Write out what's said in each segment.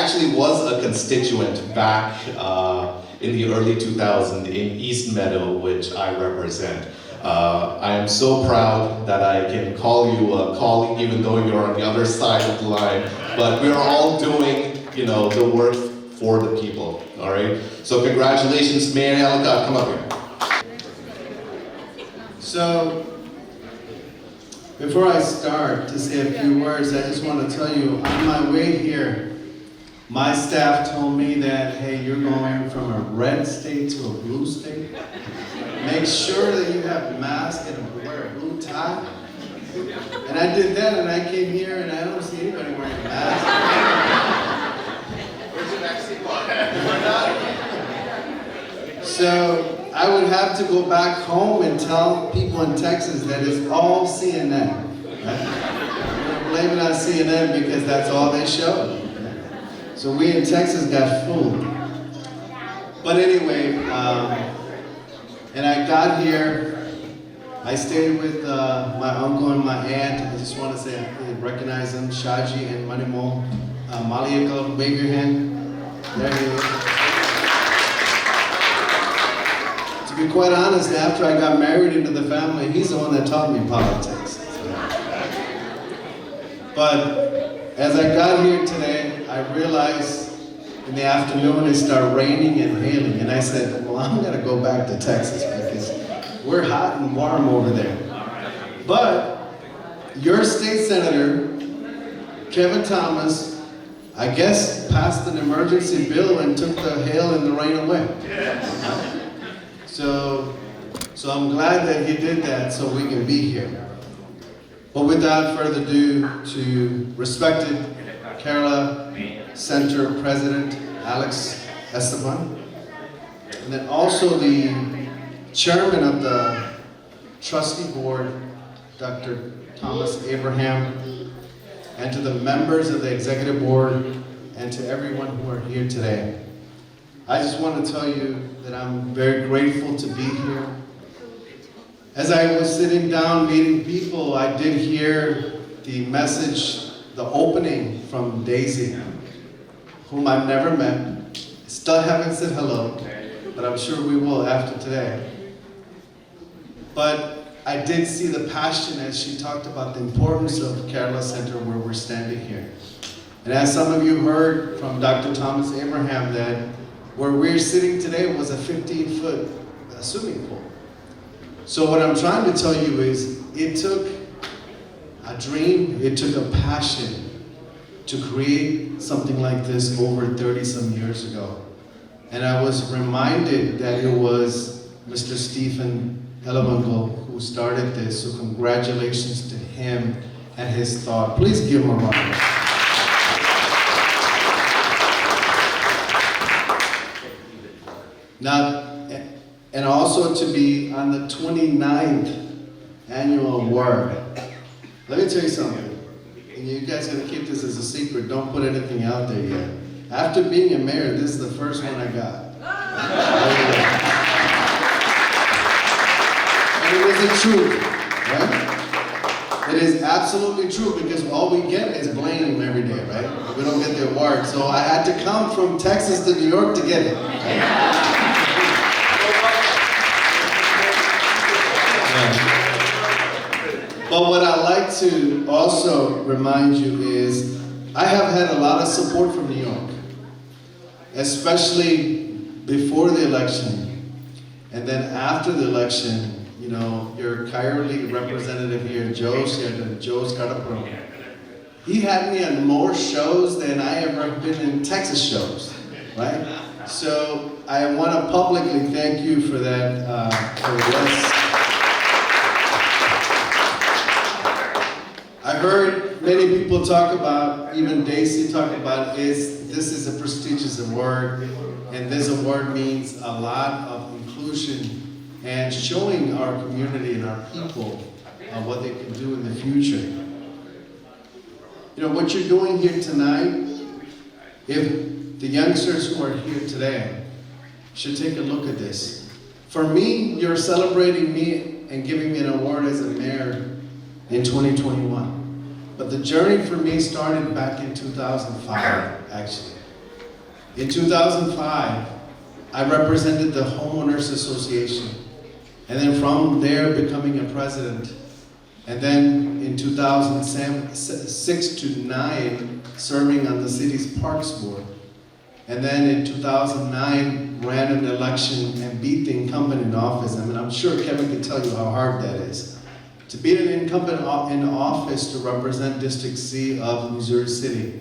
actually was a constituent back in the early 2000s in East Meadow, which I represent. I am so proud that I can call you a colleague even though you're on the other side of the line, but we're all doing, you know, the work for the people, all right? So congratulations, Mayor Elackatt, come up here. So, before I start to say a few words, I just want to tell you, on my way here, my staff told me that, hey, you're going from a red state to a blue state. Make sure that you have a mask and wear a blue tie. And I did that, and I came here, and I don't see anybody wearing a mask. Where's the vaccine bar? So I would have to go back home and tell people in Texas that it's all CNN. Right? Blame it on CNN because that's all they show. So we in Texas got fooled. But anyway, and I got here, I stayed with my uncle and my aunt. I just want to say I recognize them, Shaji and Manimo. Maliaka, wave your hand. There he is. To be quite honest, after I got married into the family, he's the one that taught me politics. But as I got here today, I realized in the afternoon it started raining and hailing, and I said, well, I'm gonna go back to Texas because we're hot and warm over there. But your state senator, Kevin Thomas, I guess passed an emergency bill and took the hail and the rain away. So I'm glad that he did that so we can be here. But without further ado, to respected Kerala Center President Alex Esteban, and then also the Chairman of the Trustee Board, Dr. Thomas Abraham, and to the members of the Executive Board, and to everyone who are here today. I just want to tell you that I'm very grateful to be here. As I was sitting down meeting people, I did hear the message, the opening from Daisy, whom I've never met. Still haven't said hello, but I'm sure we will after today. But I did see the passion as she talked about the importance of Kerala Center where we're standing here. And as some of you heard from Dr. Thomas Abraham, that where we're sitting today was a 15-foot swimming pool. So what I'm trying to tell you is, it took a dream, it took a passion to create something like this over 30-some years ago. And I was reminded that it was Mr. Stephen Elackatt who started this, so congratulations to him and his thought. Please give him a round of applause. Now, and also to be on the 29th annual award. Let me tell you something, and you guys gotta keep this as a secret, don't put anything out there yet. After being a mayor, this is the first one I got. And it is the truth, right? It is absolutely true, because all we get is blame every day, right? We don't get the award, so I had to come from Texas to New York to get it. Right? But what I'd like to also remind you is, I have had a lot of support from New York, especially before the election, and then after the election. You know, your Coyote representative here, Joe Scarapro, he had me on more shows than I ever been in Texas shows, right? So I want to publicly thank you for that, for this. I heard many people talk about, even Daisy talk about, this is a prestigious award, and this award means a lot of inclusion and showing our community and our people what they can do in the future. You know, what you're doing here tonight, if the youngsters who are here today should take a look at this. For me, you're celebrating me and giving me an award as a mayor in 2021. But the journey for me started back in 2005, actually. In 2005, I represented the Homeowners Association, and then from there becoming a president, and then in 2006 to 9, serving on the city's Parks Board, and then in 2009, ran an election and beat the incumbent in office. I mean, I'm sure Kevin can tell you how hard that is. To beat an incumbent in office to represent District C of Missouri City.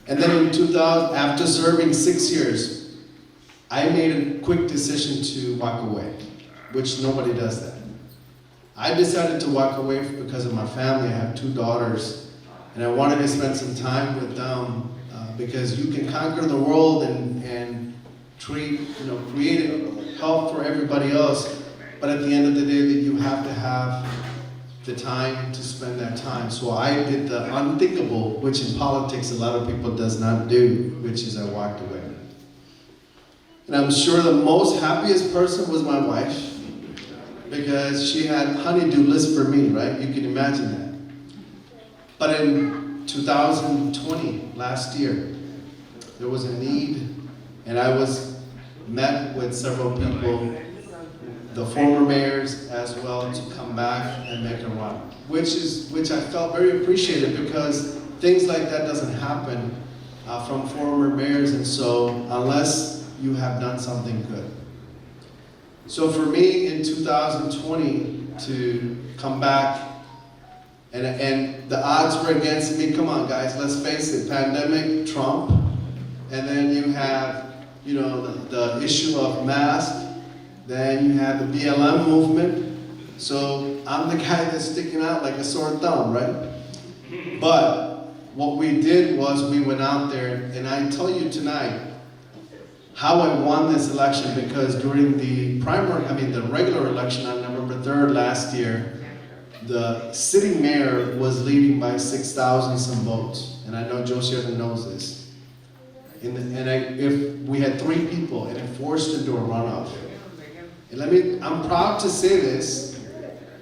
And then in 2000, after serving 6 years, I made a quick decision to walk away, which nobody does that. I decided to walk away because of my family. I have 2 daughters, and I wanted to spend some time with them because you can conquer the world and create help for everybody else, but at the end of the day, that you have to have the time to spend that time. So I did the unthinkable, which in politics a lot of people does not do, which is I walked away. And I'm sure the most happiest person was my wife, because she had honey-do list for me, right? You can imagine that. But in 2020, last year, there was a need, and I was met with several people, the former mayors as well, to come back and make a run, which I felt very appreciated, because things like that doesn't happen from former mayors, and so unless you have done something good. So for me in 2020 to come back, and the odds were against me. Come on guys, let's face it, pandemic, Trump, and then you have the issue of masks. Then you have the BLM movement. So I'm the guy that's sticking out like a sore thumb, right? But what we did was we went out there, and I tell you tonight how I won this election, because during the regular election on November 3rd last year, the city mayor was leading by 6,000 some votes. And I know Joe Sheridan knows this. If we had 3 people, and it forced into a runoff. And I'm proud to say this,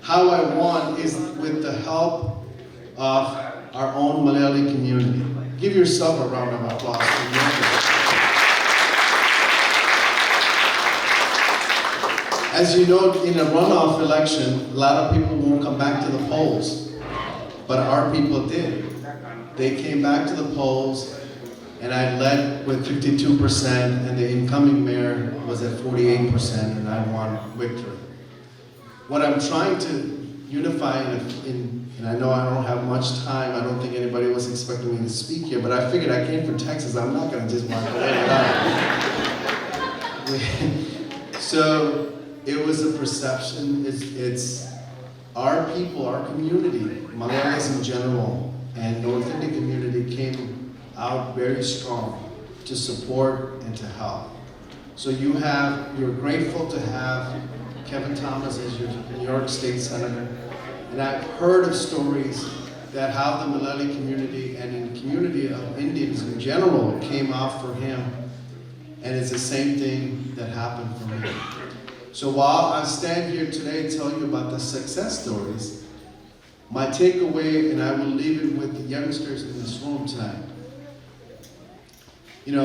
how I won is with the help of our own Malayali community. Give yourself a round of applause. As you know, in a runoff election, a lot of people won't come back to the polls, but our people did. They came back to the polls, and I led with 52%, and the incoming mayor was at 48%, and I won victory. What I'm trying to unify and I know I don't have much time, I don't think anybody was expecting me to speak here, but I figured I came from Texas, I'm not gonna just walk away without. So it was a perception, it's our people, our community, Malayalis in general, and North Indian community came out very strong to support and to help. So you're grateful to have Kevin Thomas as your New York State Senator. And I've heard of stories that how the Malayali community and in the community of Indians in general came out for him. And it's the same thing that happened for me. So while I stand here today and tell you about the success stories, my takeaway, and I will leave it with the youngsters in this room tonight. You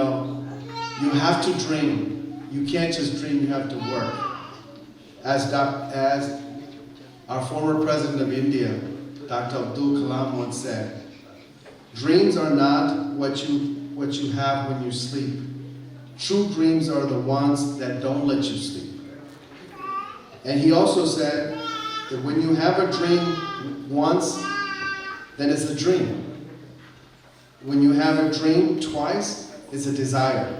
have to dream. You can't just dream, you have to work. As our former president of India, Dr. Abdul Kalam once said, dreams are not what you have when you sleep. True dreams are the ones that don't let you sleep. And he also said that when you have a dream once, then it's a dream. When you have a dream twice, it's a desire.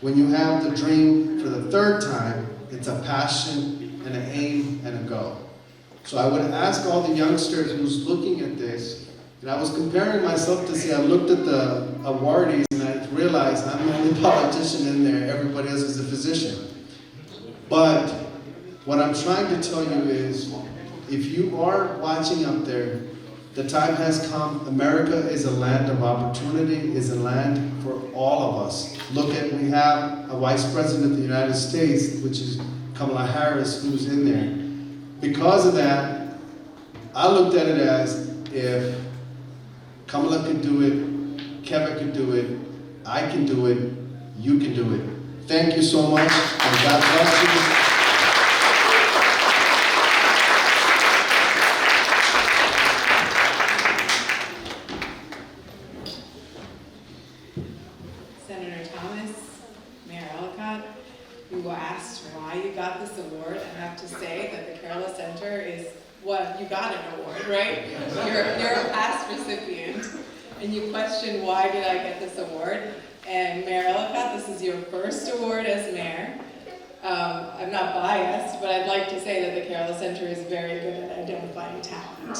When you have the dream for the 3rd time, it's a passion and an aim and a goal. So I would ask all the youngsters who's looking at this, and I was comparing myself to see, I looked at the awardees and I realized I'm the only politician in there, everybody else is a physician. But what I'm trying to tell you is, if you are watching up there, the time has come. America is a land of opportunity, is a land for all of us. We have a Vice President of the United States, which is Kamala Harris, who's in there. Because of that, I looked at it as if Kamala could do it, Kevin could do it, I can do it, you can do it. Thank you so much, and God bless you. Senator Thomas, Mayor Elackatt, you asked why you got this award. I have to say that the Kerala Center is what you got an award, right? You're a past recipient, and you question why did I get this award. And Mayor Elackatt, this is your first award as mayor. I'm not biased, but I'd like to say that the Kerala Center is very good at identifying talent.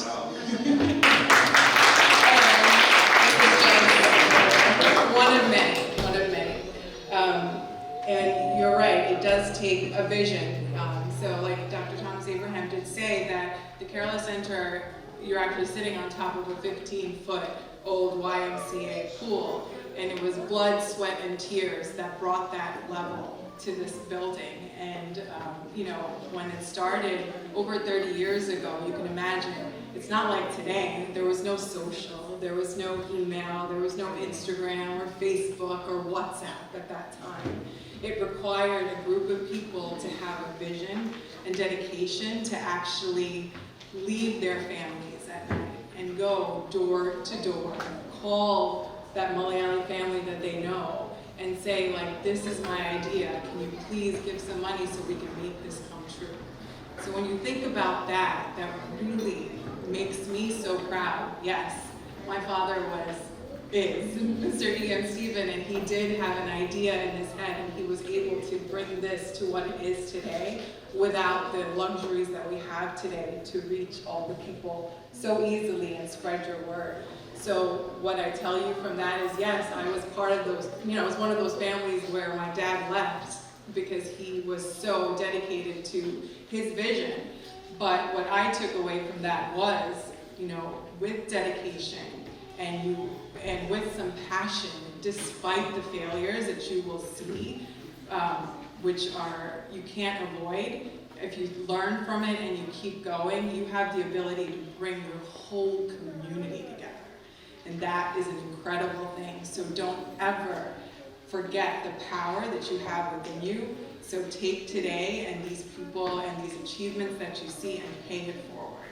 One of many. And you're right, it does take a vision. So like Dr. Thomas Abraham did say that the Kerala Center, you're actually sitting on top of a 15-foot old YMCA pool. And it was blood, sweat, and tears that brought that level to this building. And when it started over 30 years ago, you can imagine, it's not like today. There was no social, there was no email, there was no Instagram or Facebook or WhatsApp at that time. It required a group of people to have a vision and dedication to actually leave their families at night and go door to door, call that Malayali family that they know and say, like, this is my idea, can you please give some money so we can make this come true? So when you think about that, that really makes me so proud. Yes, my father is Mr. E.M. Stephen, and he did have an idea in his head, and he was able to bring this to what it is today without the luxuries that we have today to reach all the people so easily and spread your word. So what I tell you from that is, yes, I was part of those, I was one of those families where my dad left because he was so dedicated to his vision. But what I took away from that was, with dedication and with some passion, despite the failures that you will see, which you can't avoid, if you learn from it and you keep going, you have the ability to bring your whole community together. And that is an incredible thing. So don't ever forget the power that you have within you. So take today and these people and these achievements that you see and pay it forward.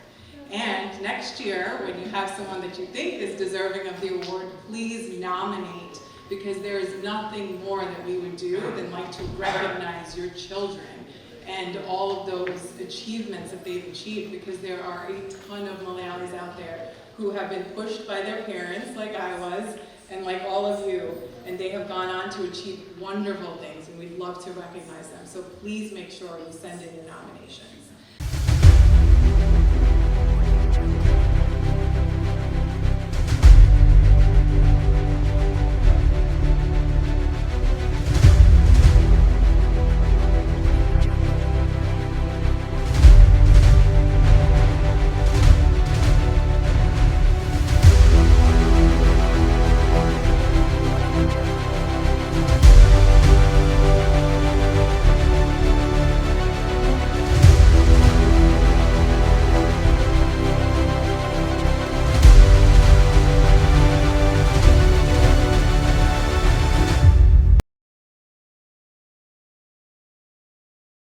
And next year, when you have someone that you think is deserving of the award, please nominate, because there is nothing more that we would do than like to recognize your children and all of those achievements that they've achieved, because there are a ton of Malayalis out there who have been pushed by their parents, like I was, and like all of you, and they have gone on to achieve wonderful things, and we'd love to recognize them. So please make sure you send in your nominations.